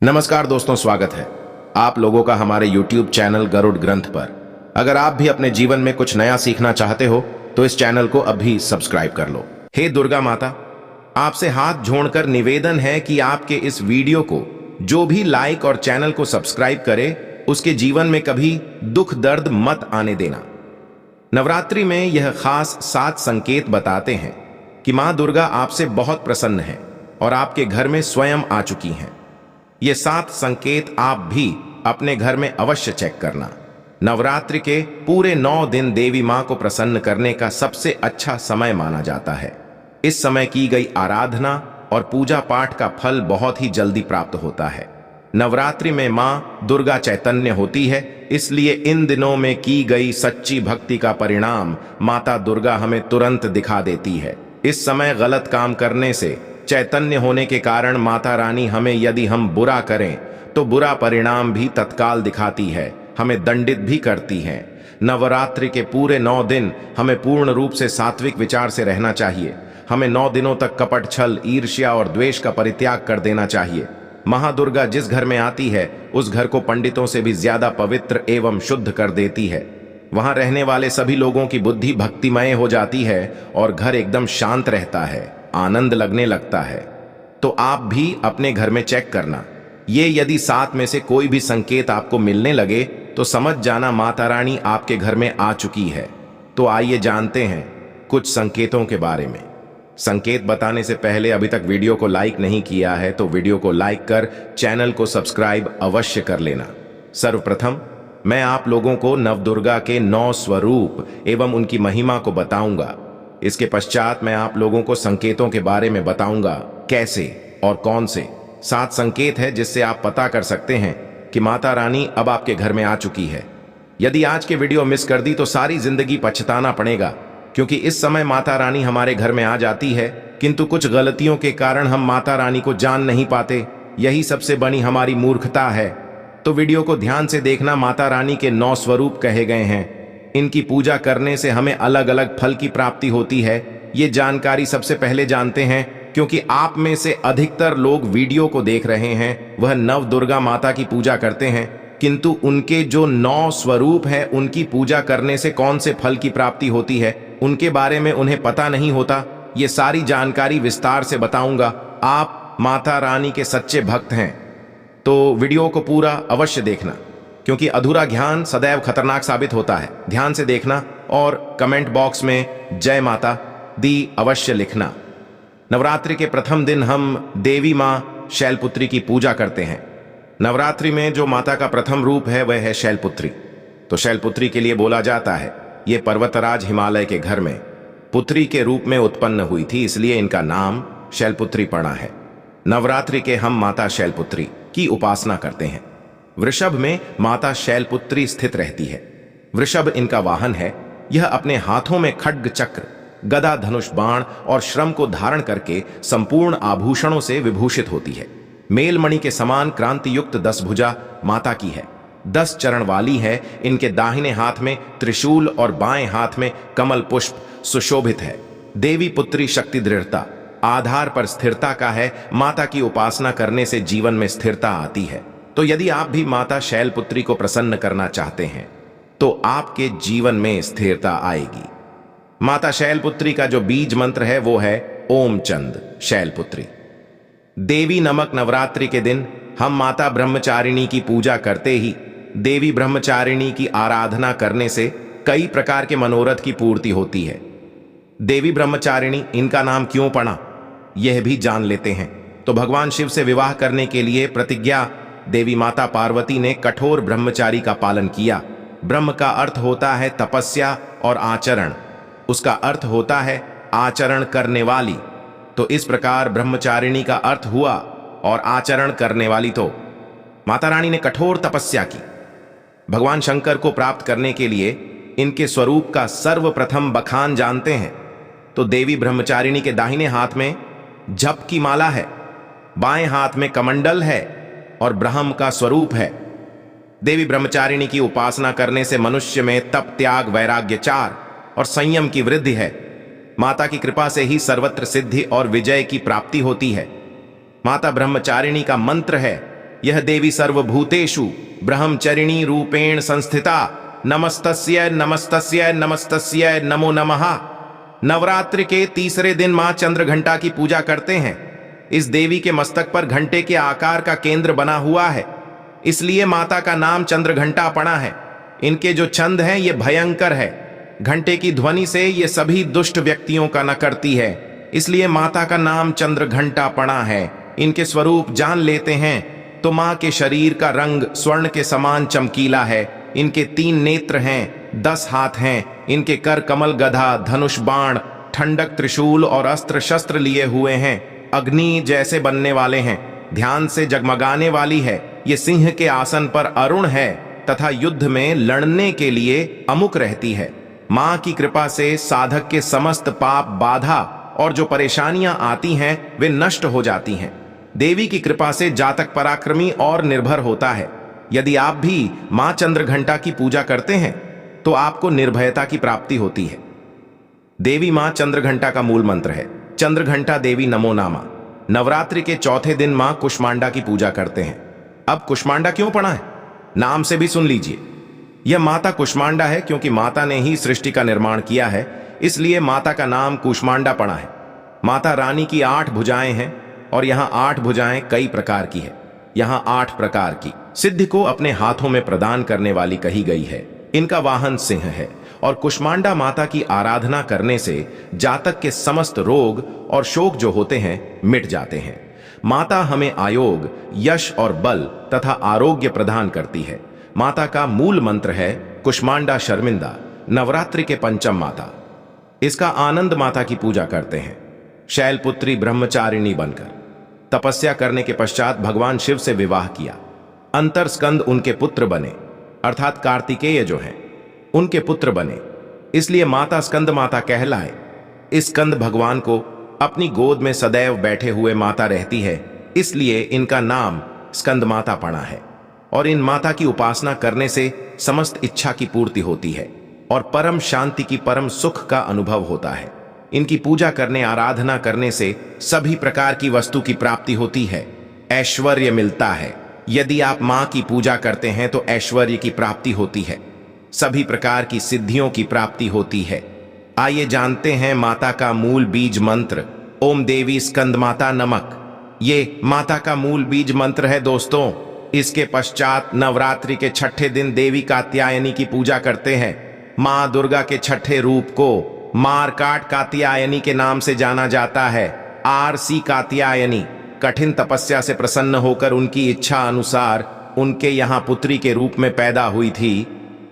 नमस्कार दोस्तों, स्वागत है आप लोगों का हमारे YouTube चैनल गरुड़ ग्रंथ पर। अगर आप भी अपने जीवन में कुछ नया सीखना चाहते हो तो इस चैनल को अभी सब्सक्राइब कर लो। हे दुर्गा माता, आपसे हाथ जोड़कर निवेदन है कि आपके इस वीडियो को जो भी लाइक और चैनल को सब्सक्राइब करे उसके जीवन में कभी दुख दर्द मत आने देना। नवरात्रि में यह खास 7 संकेत बताते हैं कि मां दुर्गा आपसे बहुत प्रसन्न है और आपके घर में स्वयं आ चुकी हैं। ये 7 संकेत आप भी अपने घर में अवश्य चेक करना। नवरात्रि के पूरे 9 दिन देवी मां को प्रसन्न करने का सबसे अच्छा समय माना जाता है। इस समय की गई आराधना और पूजा पाठ का फल बहुत ही जल्दी प्राप्त होता है। नवरात्रि में मां दुर्गा चैतन्य होती है, इसलिए इन दिनों में की गई सच्ची भक्ति का परिणाम माता दुर्गा हमें तुरंत दिखा देती है। इस समय गलत काम करने से चैतन्य होने के कारण माता रानी हमें यदि हम बुरा करें तो बुरा परिणाम भी तत्काल दिखाती है, हमें दंडित भी करती है। नवरात्रि के पूरे 9 दिन हमें पूर्ण रूप से सात्विक विचार से रहना चाहिए। हमें 9 दिनों तक कपट, छल, ईर्ष्या और द्वेष का परित्याग कर देना चाहिए। महादुर्गा जिस घर में आती है उस घर को पंडितों से भी ज्यादा पवित्र एवं शुद्ध कर देती है। वहां रहने वाले सभी लोगों की बुद्धि भक्तिमय हो जाती है और घर एकदम शांत रहता है, आनंद लगने लगता है। तो आप भी अपने घर में चेक करना। ये यदि 7 में से कोई भी संकेत आपको मिलने लगे तो समझ जाना माता रानी आपके घर में आ चुकी है। तो आइए जानते हैं कुछ संकेतों के बारे में। संकेत बताने से पहले अभी तक वीडियो को लाइक नहीं किया है तो वीडियो को लाइक कर चैनल को सब्सक्राइब अवश्य कर लेना। सर्वप्रथम मैं आप लोगों को नवदुर्गा के 9 स्वरूप एवं उनकी महिमा को बताऊंगा। इसके पश्चात मैं आप लोगों को संकेतों के बारे में बताऊंगा, कैसे और कौन से 7 संकेत है जिससे आप पता कर सकते हैं कि माता रानी अब आपके घर में आ चुकी है। यदि आज के वीडियो मिस कर दी तो सारी जिंदगी पछताना पड़ेगा, क्योंकि इस समय माता रानी हमारे घर में आ जाती है किंतु कुछ गलतियों के कारण हम माता रानी को जान नहीं पाते। यही सबसे बड़ी हमारी मूर्खता है। तो वीडियो को ध्यान से देखना। माता रानी के 9 स्वरूप कहे गए हैं। इनकी पूजा करने से हमें अलग अलग फल की प्राप्ति होती है। ये जानकारी सबसे पहले जानते हैं क्योंकि आप में से अधिकतर लोग वीडियो को देख रहे हैं वह नव दुर्गा माता की पूजा करते हैं, किंतु उनके जो 9 स्वरूप है उनकी पूजा करने से कौन से फल की प्राप्ति होती है उनके बारे में उन्हें पता नहीं होता। ये सारी जानकारी विस्तार से बताऊंगा। आप माता रानी के सच्चे भक्त हैं तो वीडियो को पूरा अवश्य देखना, क्योंकि अधूरा ज्ञान सदैव खतरनाक साबित होता है। ध्यान से देखना और कमेंट बॉक्स में जय माता दी अवश्य लिखना। नवरात्रि के प्रथम दिन हम देवी मां शैलपुत्री की पूजा करते हैं। नवरात्रि में जो माता का प्रथम रूप है वह है शैलपुत्री। तो शैलपुत्री के लिए बोला जाता है ये पर्वतराज हिमालय के घर में पुत्री के रूप में उत्पन्न हुई थी, इसलिए इनका नाम शैलपुत्री पड़ा है। नवरात्रि के हम माता शैलपुत्री की उपासना करते हैं। वृषभ में माता शैलपुत्री स्थित रहती है। वृषभ इनका वाहन है। यह अपने हाथों में खड्ग, चक्र, गदा, धनुष, बाण और श्रम को धारण करके संपूर्ण आभूषणों से विभूषित होती है। मेलमणि के समान क्रांति युक्त 10 भुजा माता की है। 10 चरण वाली है। इनके दाहिने हाथ में त्रिशूल और बाएं हाथ में कमल पुष्प सुशोभित है। देवी पुत्री शक्ति, दृढ़ता, आधार पर स्थिरता का है। माता की उपासना करने से जीवन में स्थिरता आती है। तो यदि आप भी माता शैलपुत्री को प्रसन्न करना चाहते हैं तो आपके जीवन में स्थिरता आएगी। माता शैलपुत्री का जो बीज मंत्र है वो है ओम चंद शैलपुत्री। देवी नमक नवरात्रि के दिन हम माता ब्रह्मचारिणी की पूजा करते ही देवी ब्रह्मचारिणी की आराधना करने से कई प्रकार के मनोरथ की पूर्ति होती है। देवी ब्रह्मचारिणी इनका नाम क्यों पड़ा यह भी जान लेते हैं। तो भगवान शिव से विवाह करने के लिए प्रतिज्ञा देवी माता पार्वती ने कठोर ब्रह्मचारी का पालन किया। ब्रह्म का अर्थ होता है तपस्या और आचरण, उसका अर्थ होता है आचरण करने वाली। तो इस प्रकार ब्रह्मचारिणी का अर्थ हुआ और आचरण करने वाली। तो माता रानी ने कठोर तपस्या की। भगवान शंकर को प्राप्त करने के लिए इनके स्वरूप का सर्वप्रथम बखान जानते हैं। तो देवी ब्रह्मचारिणी के दाहिने हाथ में जप की माला है, बाएं हाथ में कमंडल है और ब्रह्म का स्वरूप है। देवी ब्रह्मचारिणी की उपासना करने से मनुष्य में तप, त्याग, वैराग्य, चार और संयम की वृद्धि है। माता की कृपा से ही सर्वत्र सिद्धि और विजय की प्राप्ति होती है। माता ब्रह्मचारिणी का मंत्र है यह देवी सर्वभूतेषु ब्रह्मचरिणी रूपेण संस्थिता, नमस्तस्यै नमस्तस्यै नमस्तस्यै नमो नमः। नवरात्रि के तीसरे दिन मां चंद्रघंटा की पूजा करते हैं। इस देवी के मस्तक पर घंटे के आकार का केंद्र बना हुआ है, इसलिए माता का नाम चंद्रघंटा पड़ा है। इनके जो छंद हैं ये भयंकर है। घंटे की ध्वनि से ये सभी दुष्ट व्यक्तियों का न करती है, इसलिए माता का नाम चंद्रघंटा पड़ा है। इनके स्वरूप जान लेते हैं तो मां के शरीर का रंग स्वर्ण के समान चमकीला है। इनके 3 नेत्र हैं, 10 हाथ हैं। इनके कर कमल, गधा, धनुष, बाण, ठंडक, त्रिशूल और अस्त्र शस्त्र लिए हुए हैं। अग्नि जैसे बनने वाले हैं, ध्यान से जगमगाने वाली है। ये सिंह के आसन पर अरुण है तथा युद्ध में लड़ने के लिए अमुक रहती है। मां की कृपा से साधक के समस्त पाप, बाधा और जो परेशानियां आती हैं वे नष्ट हो जाती हैं। देवी की कृपा से जातक पराक्रमी और निर्भर होता है। यदि आप भी मां चंद्रघंटा की पूजा करते हैं तो आपको निर्भयता की प्राप्ति होती है। देवी मां चंद्रघंटा का मूल मंत्र है, चंद्रघंटा देवी नमो नामा। नवरात्रि के चौथे दिन मां कुष्मांडा की पूजा करते हैं। अब कुष्मांडा क्यों पड़ा है, नाम से भी सुन लीजिए। यह माता कुष्मांडा है क्योंकि माता ने ही सृष्टि का निर्माण किया है, इसलिए माता का नाम कुष्मांडा पड़ा है। माता रानी की 8 भुजाएं हैं और यहाँ 8 भुजाएं कई प्रकार की है। यहाँ 8 प्रकार की सिद्धि को अपने हाथों में प्रदान करने वाली कही गई है। इनका वाहन सिंह है और कुष्मांडा माता की आराधना करने से जातक के समस्त रोग और शोक जो होते हैं मिट जाते हैं। माता हमें आयोग, यश और बल तथा आरोग्य प्रदान करती है। माता का मूल मंत्र है कुष्मांडा शर्मिंदा, नवरात्रि के पंचम माता। इसका आनंद माता की पूजा करते हैं। शैलपुत्री ब्रह्मचारिणी बनकर तपस्या करने के पश्चात भगवान शिव से विवाह किया। अंतर स्कंद उनके पुत्र बने, अर्थात कार्तिकेय जो हैं उनके पुत्र बने, इसलिए माता स्कंद माता कहलाए। इस स्कंद भगवान को अपनी गोद में सदैव बैठे हुए माता रहती है, इसलिए इनका नाम स्कंद माता पड़ा है। और इन माता की उपासना करने से समस्त इच्छा की पूर्ति होती है और परम शांति की, परम सुख का अनुभव होता है। इनकी पूजा करने, आराधना करने से सभी प्रकार की वस्तु की प्राप्ति होती है, ऐश्वर्य मिलता है। यदि आप मां की पूजा करते हैं तो ऐश्वर्य की प्राप्ति होती है, सभी प्रकार की सिद्धियों की प्राप्ति होती है। आइए जानते हैं माता का मूल बीज मंत्र, ओम देवी स्कंद माता नमक। ये माता का मूल बीज मंत्र है दोस्तों। इसके पश्चात नवरात्रि के 6ठे दिन देवी कात्यायनी की पूजा करते हैं। मां दुर्गा के 6ठे रूप को मारकाट कात्यायनी के नाम से जाना जाता है। आरसी कात्यायनी कठिन तपस्या से प्रसन्न होकर उनकी इच्छा अनुसार उनके यहाँ पुत्री के रूप में पैदा हुई थी।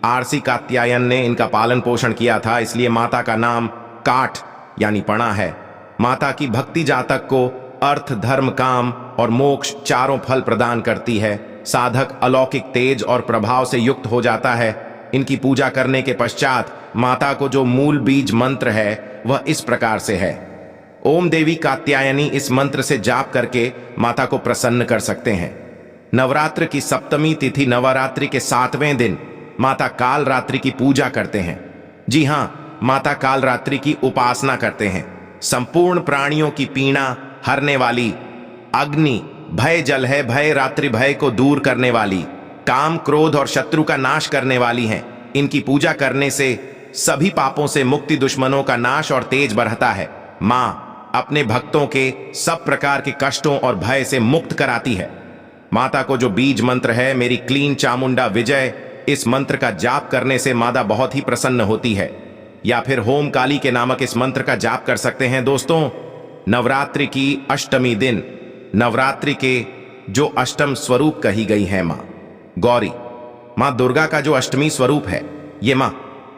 आरसी कात्यायन ने इनका पालन पोषण किया था, इसलिए माता का नाम काठ यानी पणा है। माता की भक्ति जातक को अर्थ, धर्म, काम और मोक्ष चारों फल प्रदान करती है। साधक अलौकिक तेज और प्रभाव से युक्त हो जाता है। इनकी पूजा करने के पश्चात माता को जो मूल बीज मंत्र है वह इस प्रकार से है। ओम देवी कात्यायनी इस मंत्र से जाप करके माता को प्रसन्न कर सकते हैं। नवरात्र की सप्तमी तिथि नवरात्रि के 7वें दिन माता काल रात्रि की पूजा करते हैं। जी हाँ, माता काल रात्रि की उपासना करते हैं। संपूर्ण प्राणियों की पीड़ा हरने वाली, अग्नि भय जल है, भय रात्रि भय को दूर करने वाली, काम क्रोध और शत्रु का नाश करने वाली हैं। इनकी पूजा करने से सभी पापों से मुक्ति, दुश्मनों का नाश और तेज बढ़ता है। मां अपने भक्तों के सब प्रकार के कष्टों और भय से मुक्त कराती है। माता को जो बीज मंत्र है मेरी क्लीन चामुंडा विजय, इस मंत्र का जाप करने से माता बहुत ही प्रसन्न होती है। या फिर होम काली के नामक इस मंत्र का जाप कर सकते हैं दोस्तों। नवरात्रि की अष्टमी दिन, नवरात्रि के जो अष्टम स्वरूप कही गई है मां गौरी, मां दुर्गा का जो अष्टमी स्वरूप है ये मां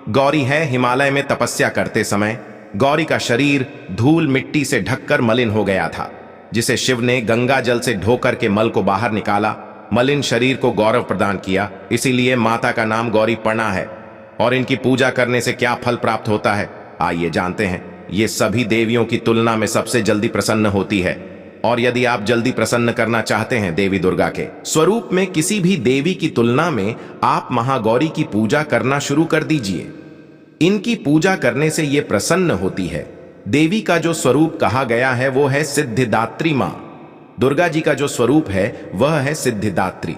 गौरी है। हिमालय में तपस्या करते समय गौरी का शरीर धूल मिट्टी से ढककर मलिन हो गया था, जिसे शिव ने गंगा जल से ढोकर के मल को बाहर निकाला, मलिन शरीर को गौरव प्रदान किया। इसीलिए माता का नाम गौरी पणा है। और इनकी पूजा करने से क्या फल प्राप्त होता है आइए जानते हैं। ये सभी देवियों की तुलना में सबसे जल्दी प्रसन्न होती है। और यदि आप जल्दी प्रसन्न करना चाहते हैं देवी दुर्गा के स्वरूप में किसी भी देवी की तुलना में, आप महागौरी की पूजा करना शुरू कर दीजिए। इनकी पूजा करने से ये प्रसन्न होती है। देवी का जो स्वरूप कहा गया है वो है सिद्धिदात्री मां। दुर्गा जी का जो स्वरूप है वह है सिद्धिदात्री।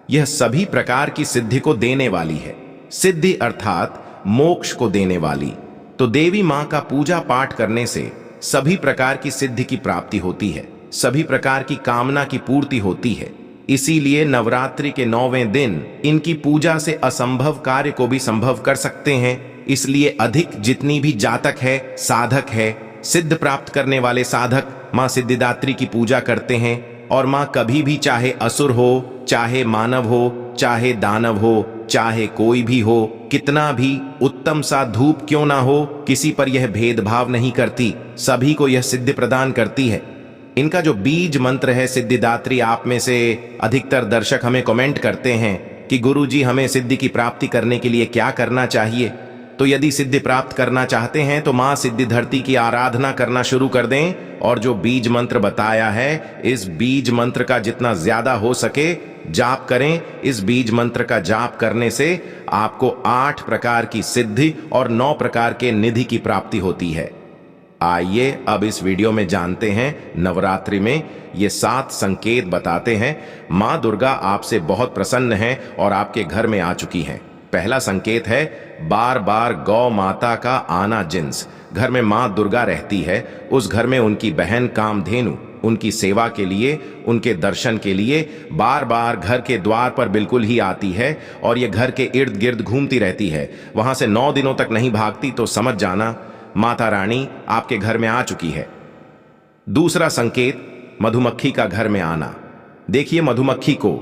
यह सभी प्रकार की सिद्धि को देने वाली है। सिद्धि अर्थात मोक्ष को देने वाली। तो देवी मां का पूजा पाठ करने से सभी प्रकार की सिद्धि की प्राप्ति होती है, सभी प्रकार की कामना की पूर्ति होती है। इसीलिए नवरात्रि के 9वें दिन इनकी पूजा से असंभव कार्य को भी संभव कर सकते हैं। इसलिए अधिक जितनी भी जातक है, साधक है, सिद्ध प्राप्त करने वाले साधक मां सिद्धिदात्री की पूजा करते हैं। और मां कभी भी चाहे असुर हो, चाहे मानव हो, चाहे दानव हो, चाहे कोई भी हो, कितना भी उत्तम सा धूप क्यों ना हो, किसी पर यह भेदभाव नहीं करती, सभी को यह सिद्धि प्रदान करती है। इनका जो बीज मंत्र है सिद्धिदात्री, आप में से अधिकतर दर्शक हमें कमेंट करते हैं कि गुरुजी हमें सिद्धि की प्राप्ति करने के लिए क्या करना चाहिए। तो यदि सिद्धि प्राप्त करना चाहते हैं तो मां सिद्धिधरती की आराधना करना शुरू कर दें और जो बीज मंत्र बताया है इस बीज मंत्र का जितना ज्यादा हो सके जाप करें। इस बीज मंत्र का जाप करने से आपको 8 प्रकार की सिद्धि और 9 प्रकार के निधि की प्राप्ति होती है। आइए अब इस वीडियो में जानते हैं नवरात्रि में ये 7 संकेत बताते हैं। मां दुर्गा आपसे बहुत प्रसन्न है और आपके घर में आ चुकी हैं। पहला संकेत है बार बार गौ माता का आना। जिन्स घर में मां दुर्गा रहती है उस घर में उनकी बहन कामधेनु उनकी सेवा के लिए, उनके दर्शन के लिए बार बार घर के द्वार पर बिल्कुल ही आती है और ये घर के इर्द गिर्द घूमती रहती है। वहां से 9 दिनों तक नहीं भागती तो समझ जाना माता रानी आपके घर में आ चुकी है। दूसरा संकेत मधुमक्खी का घर में आना। देखिए मधुमक्खी को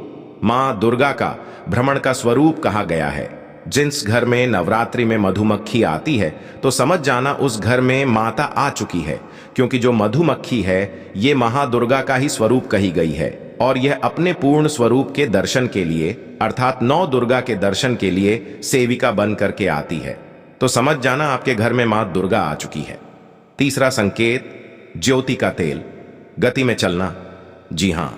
मां दुर्गा का भ्रमण का स्वरूप कहा गया है। जिस घर में नवरात्रि में मधुमक्खी आती है तो समझ जाना उस घर में माता आ चुकी है, क्योंकि जो मधुमक्खी है ये महादुर्गा का ही स्वरूप कही गई है और यह अपने पूर्ण स्वरूप के दर्शन के लिए अर्थात 9 दुर्गा के दर्शन के लिए सेविका बन करके आती है। तो समझ जाना आपके घर में मां दुर्गा आ चुकी है। तीसरा संकेत ज्योति का तेल, गति में चलना। जी हां,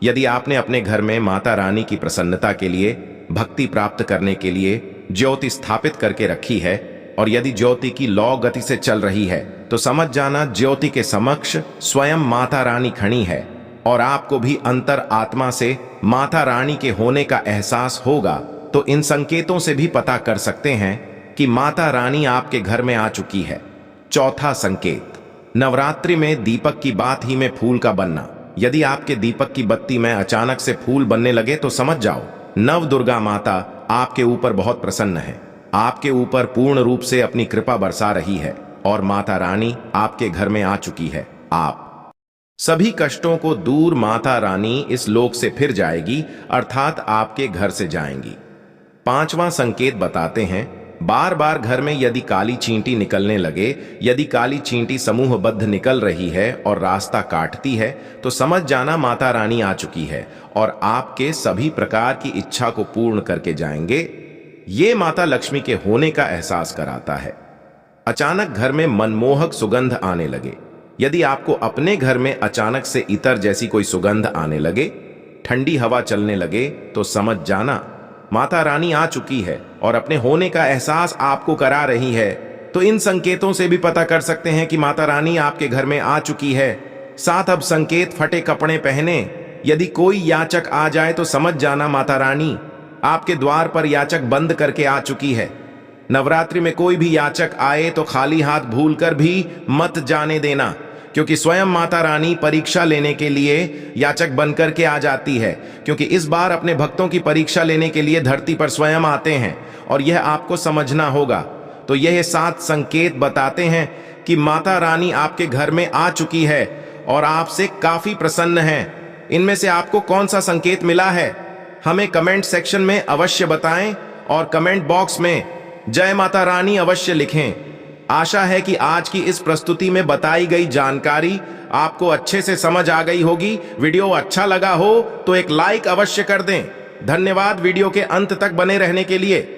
यदि आपने अपने घर में माता रानी की प्रसन्नता के लिए, भक्ति प्राप्त करने के लिए ज्योति स्थापित करके रखी है और यदि ज्योति की लौ गति से चल रही है तो समझ जाना ज्योति के समक्ष स्वयं माता रानी खड़ी है और आपको भी अंतर आत्मा से माता रानी के होने का एहसास होगा। तो इन संकेतों से भी पता कर सकते हैं कि माता रानी आपके घर में आ चुकी है। चौथा संकेत नवरात्रि में दीपक की बात ही में फूल का बनना। यदि आपके दीपक की बत्ती में अचानक से फूल बनने लगे तो समझ जाओ नव दुर्गा माता आपके ऊपर बहुत प्रसन्न है, आपके ऊपर पूर्ण रूप से अपनी कृपा बरसा रही है और माता रानी आपके घर में आ चुकी है। आप सभी कष्टों को दूर माता रानी इस लोक से फिर जाएगी अर्थात आपके घर से जाएंगी। 5वां संकेत बताते हैं बार बार घर में यदि काली चींटी निकलने लगे, यदि काली चींटी समूहबद्ध निकल रही है और रास्ता काटती है तो समझ जाना माता रानी आ चुकी है और आपके सभी प्रकार की इच्छा को पूर्ण करके जाएंगे। ये माता लक्ष्मी के होने का एहसास कराता है। अचानक घर में मनमोहक सुगंध आने लगे। यदि आपको अपने घर में अचानक से इतर जैसी कोई सुगंध आने लगे, ठंडी हवा चलने लगे तो समझ जाना माता रानी आ चुकी है और अपने होने का एहसास आपको करा रही है। तो इन संकेतों से भी पता कर सकते हैं कि माता रानी आपके घर में आ चुकी है। साथ अब संकेत फटे कपड़े पहने। यदि कोई याचक आ जाए तो समझ जाना माता रानी आपके द्वार पर याचक बंद करके आ चुकी है। नवरात्रि में कोई भी याचक आए तो खाली हाथ भूलकर भी मत जाने देना, क्योंकि स्वयं माता रानी परीक्षा लेने के लिए याचक बनकर के आ जाती है, क्योंकि इस बार अपने भक्तों की परीक्षा लेने के लिए धरती पर स्वयं आते हैं और यह आपको समझना होगा। तो यह 7 संकेत बताते हैं कि माता रानी आपके घर में आ चुकी है और आपसे काफी प्रसन्न है। इनमें से आपको कौन सा संकेत मिला है हमें कमेंट सेक्शन में अवश्य बताएं और कमेंट बॉक्स में जय माता रानी अवश्य लिखें। आशा है कि आज की इस प्रस्तुति में बताई गई जानकारी आपको अच्छे से समझ आ गई होगी। वीडियो अच्छा लगा हो तो एक लाइक अवश्य कर दें। धन्यवाद वीडियो के अंत तक बने रहने के लिए।